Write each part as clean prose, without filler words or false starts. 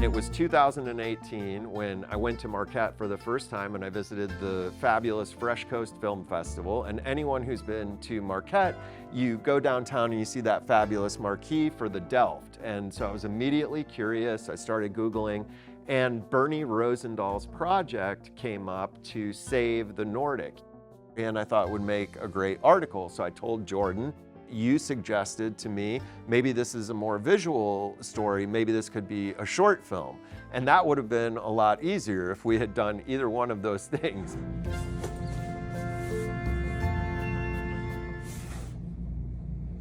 It was 2018 when I went to Marquette for the first time and I visited the fabulous Fresh Coast Film Festival. And anyone who's been to Marquette, you go downtown and you see that fabulous marquee for the Delft. And so I was immediately curious. I started Googling, and Bernie Rosendal's project came up to save the Nordic. And I thought it would make a great article. So I told Jordan, you suggested to me, maybe this is a more visual story, maybe this could be a short film. And that would have been a lot easier if we had done either one of those things.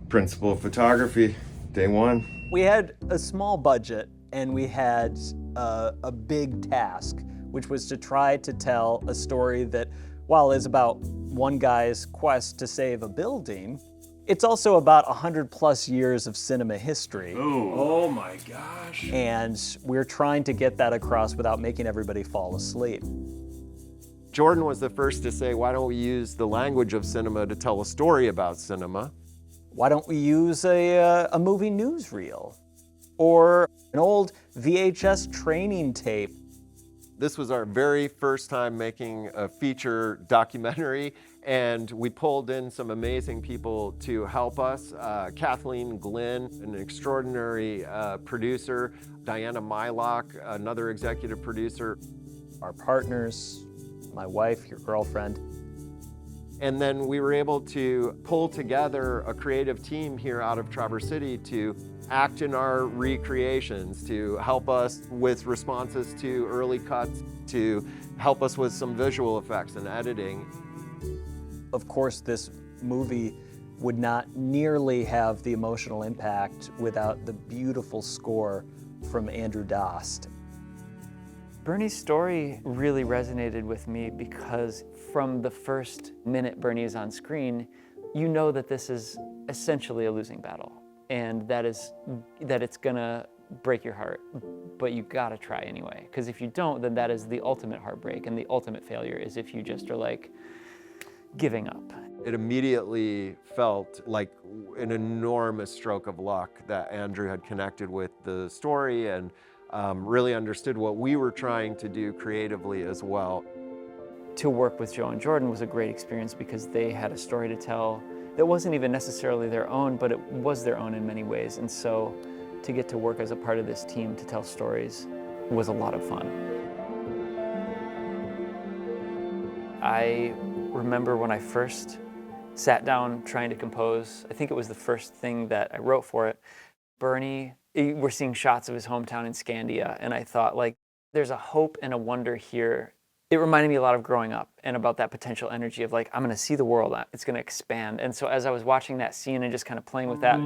Principal of photography, day one. We had a small budget and we had a big task, which was to try to tell a story that, while it's about one guy's quest to save a building, it's also about 100+ years of cinema history. Ooh. Oh my gosh. And we're trying to get that across without making everybody fall asleep. Jordan was the first to say, why don't we use the language of cinema to tell a story about cinema? Why don't we use a movie newsreel or an old VHS training tape? This was our very first time making a feature documentary, and we pulled in some amazing people to help us. Kathleen Glynn, an extraordinary producer, Diana Mylock, another executive producer. Our partners, my wife, your girlfriend. And then we were able to pull together a creative team here out of Traverse City to act in our recreations, to help us with responses to early cuts, to help us with some visual effects and editing. Of course, this movie would not nearly have the emotional impact without the beautiful score from Andrew Dost. Bernie's story really resonated with me because from the first minute Bernie is on screen, you know that this is essentially a losing battle, and that it's gonna break your heart, but you gotta try anyway. Because if you don't, then that is the ultimate heartbreak, and the ultimate failure is if you just are like giving up. It immediately felt like an enormous stroke of luck that Andrew had connected with the story and really understood what we were trying to do creatively as well. To work with Joe and Jordan was a great experience because they had a story to tell that wasn't even necessarily their own, but it was their own in many ways. And so to get to work as a part of this team to tell stories was a lot of fun. I remember when I first sat down trying to compose, I think it was the first thing that I wrote for it. Bernie, we're seeing shots of his hometown in Scandia, and I thought, like, there's a hope and a wonder here. It reminded me a lot of growing up and about that potential energy of like, I'm gonna see the world, it's gonna expand. And so as I was watching that scene and just kind of playing with that,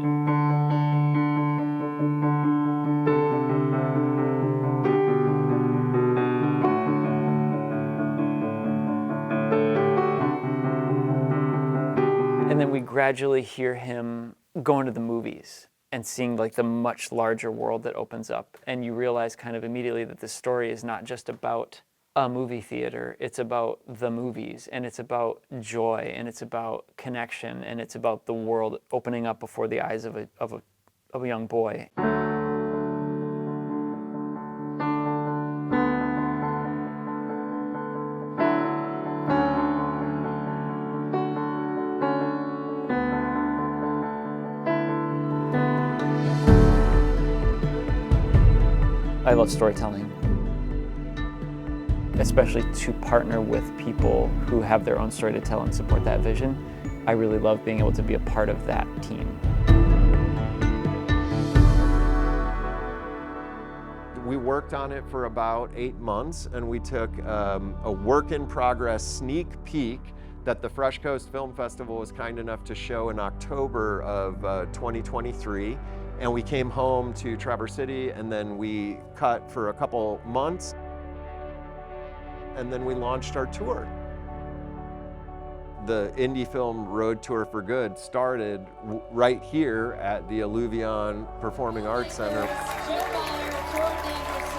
and then we gradually hear him going to the movies and seeing like the much larger world that opens up. And you realize kind of immediately that this story is not just about a movie theater, it's about the movies, and it's about joy, and it's about connection, and it's about the world opening up before the eyes of a young boy. I love storytelling, especially to partner with people who have their own story to tell and support that vision. I really love being able to be a part of that team. We worked on it for about 8 months, and we took a work-in-progress sneak peek that the Fresh Coast Film Festival was kind enough to show in October of 2023. And we came home to Traverse City, and then we cut for a couple months, and then we launched our tour. The indie film road tour for good started right here at the Alluvion Performing Arts Center.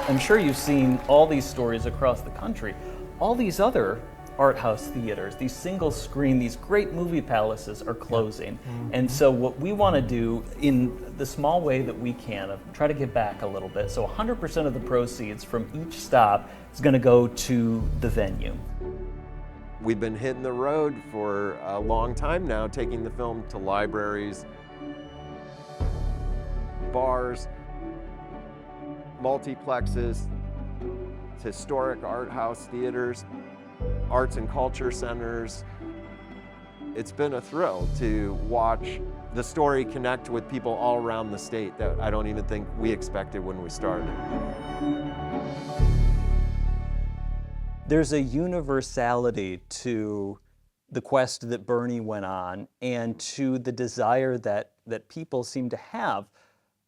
I'm sure you've seen all these stories across the country. All these other arthouse theaters, these single screen, these great movie palaces are closing. And so what we want to do in the small way that we can, try to give back a little bit. So 100% of the proceeds from each stop is going to go to the venue. We've been hitting the road for a long time now, taking the film to libraries, bars, multiplexes, historic art house theaters, arts and culture centers. It's been a thrill to watch the story connect with people all around the state that I don't even think we expected when we started. There's a universality to the quest that Bernie went on and to the desire that people seem to have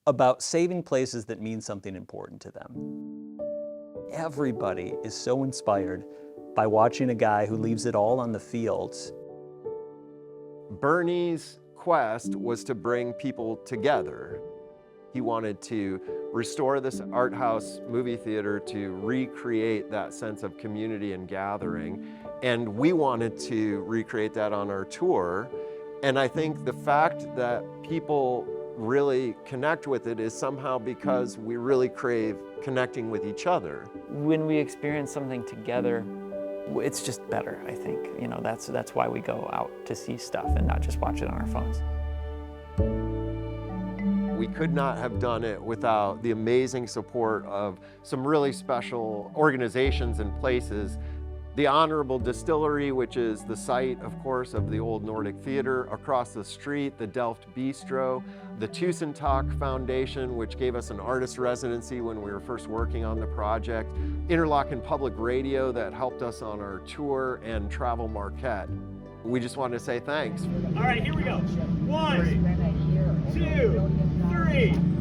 about saving places that mean something important to them. Everybody is so inspired by watching a guy who leaves it all on the fields. Bernie's quest was to bring people together. He wanted to restore this art house movie theater to recreate that sense of community and gathering. And we wanted to recreate that on our tour. And I think the fact that people really connect with it is somehow because we really crave connecting with each other. When we experience something together, it's just better, I think. You know, that's why we go out to see stuff and not just watch it on our phones. We could not have done it without the amazing support of some really special organizations and places. The Honorable Distillery, which is the site, of course, of the old Nordic Theater. Across the street, the Delft Bistro. The Tussentalk Foundation, which gave us an artist residency when we were first working on the project. Interlochen Public Radio that helped us on our tour, and Travel Marquette. We just wanted to say thanks. All right, here we go. 1, 2, 3.